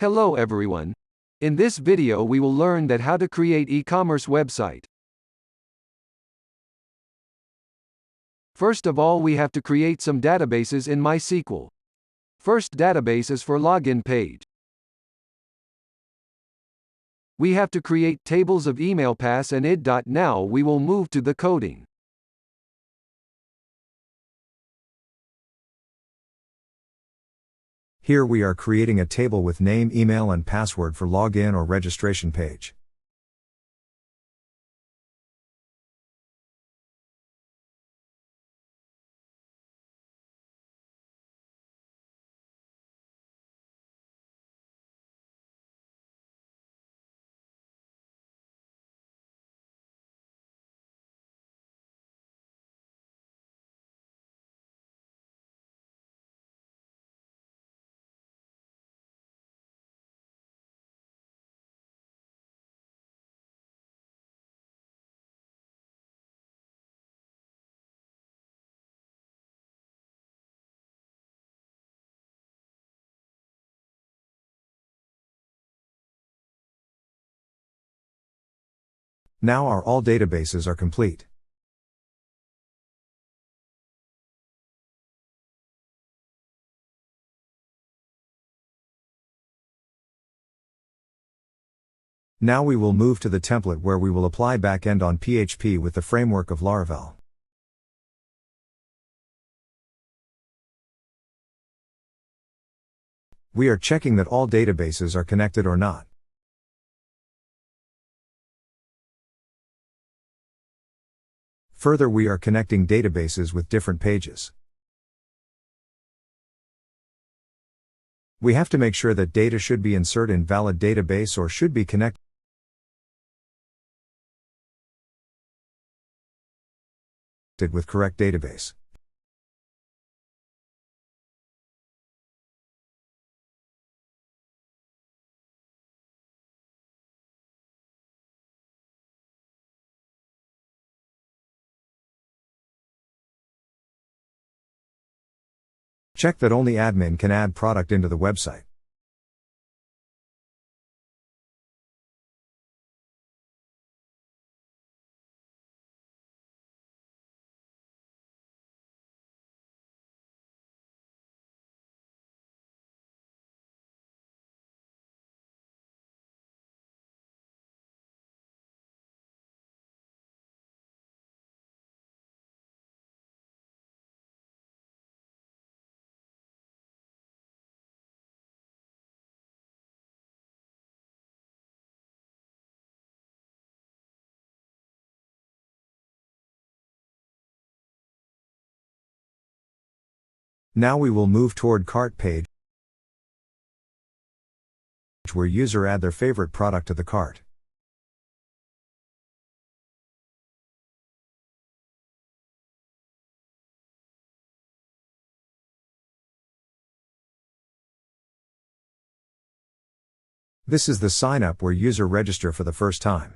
Hello everyone. In this video we will learn that how to create e-commerce website. First of all we have to create some databases in MySQL. First database is for login page. We have to create tables of email pass and id. Now we will move to the coding. Here we are creating a table with name, email and password for login or registration page. Now our all databases are complete. Now we will move to the template where we will apply backend on PHP with the framework of Laravel. We are checking that all databases are connected or not. Further, we are connecting databases with different pages. We have to make sure that data should be inserted in valid database or should be connected with correct database. Check that only admin can add product into the website. Now we will move toward cart page where user add their favorite product to the cart. This is the sign up where user register for the first time.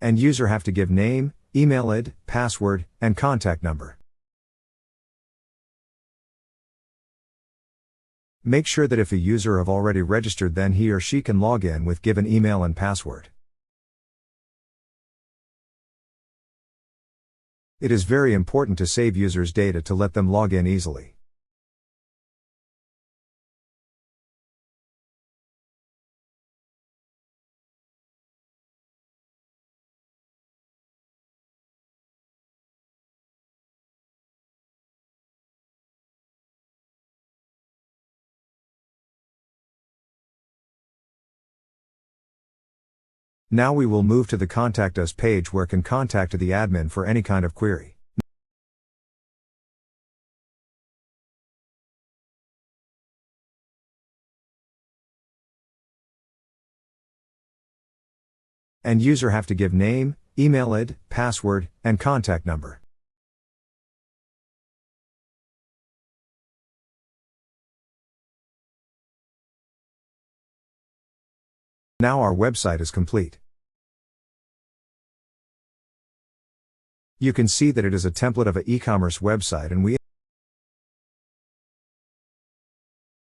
And user have to give name, email id, password, and contact number. Make sure that if a user have already registered then he or she can log in with given email and password. It is very important to save users' data to let them log in easily. Now we will move to the Contact Us page where can contact the admin for any kind of query. And user have to give name, email id, password, and contact number. Now our website is complete. You can see that it is a template of an e-commerce website, and we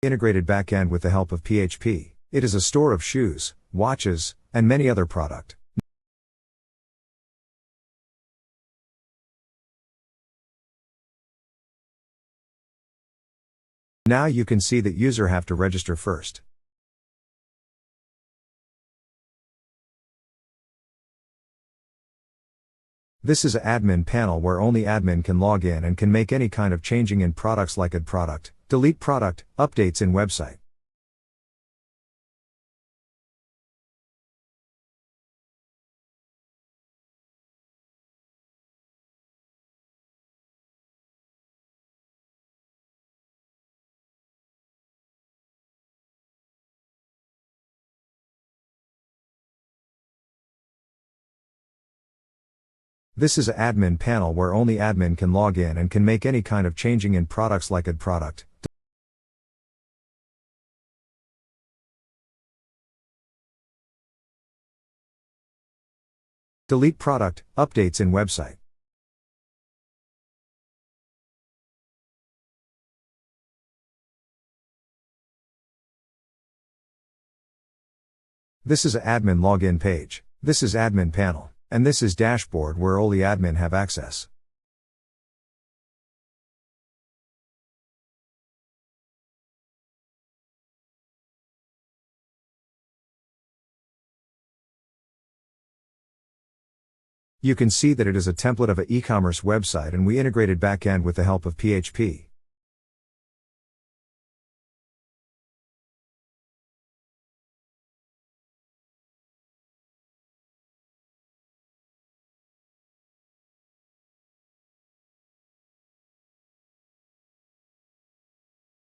integrated backend with the help of PHP. It is a store of shoes, watches, and many other product. Now you can see that user have to register first. This is an admin panel where only admin can log in and can make any kind of changing in products like add product, delete product, updates in website. This is an admin panel where only admin can log in and can make any kind of changing in products like add product, delete product, updates in website. This is an admin login page. This is admin panel. And this is dashboard where only admin have access. You can see that it is a template of an e-commerce website, and we integrated backend with the help of PHP.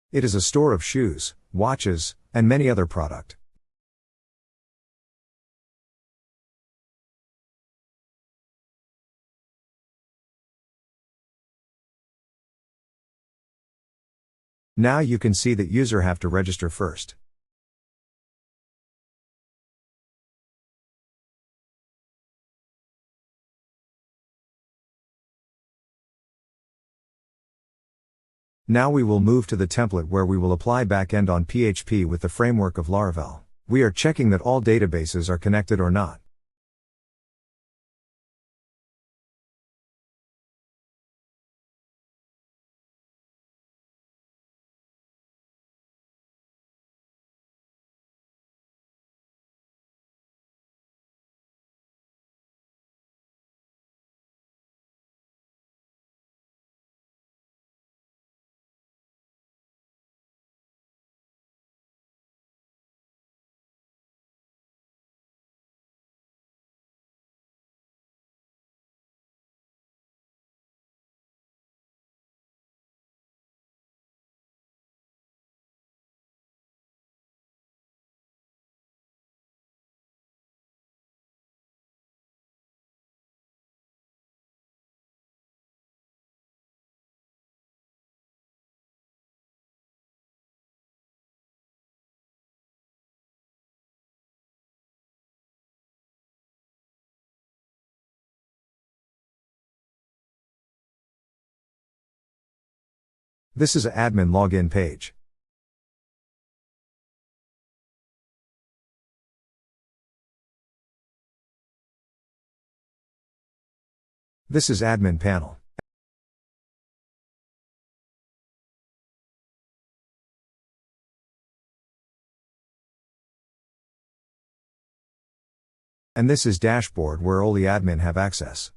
It is a store of shoes, watches, and many other product. Now you can see that user have to register first. Now we will move to the template where we will apply backend on PHP with the framework of Laravel. We are checking that all databases are connected or not. This is an admin login page. This is admin panel. And this is dashboard where only admin have access.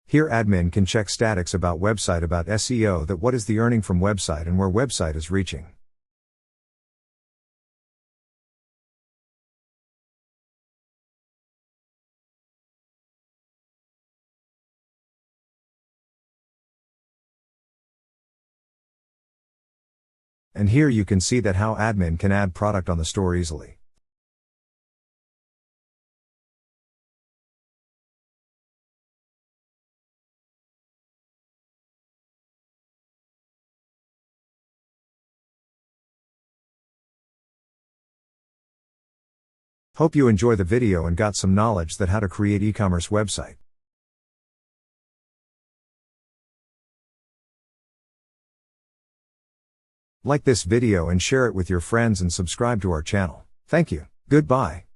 Here admin can check statics about website, about SEO, that what is the earning from website and where website is reaching. And here you can see that how admin can add product on the store easily. Hope you enjoy the video and got some knowledge that how to create e-commerce website. Like this video and share it with your friends and subscribe to our channel. Thank you. Goodbye.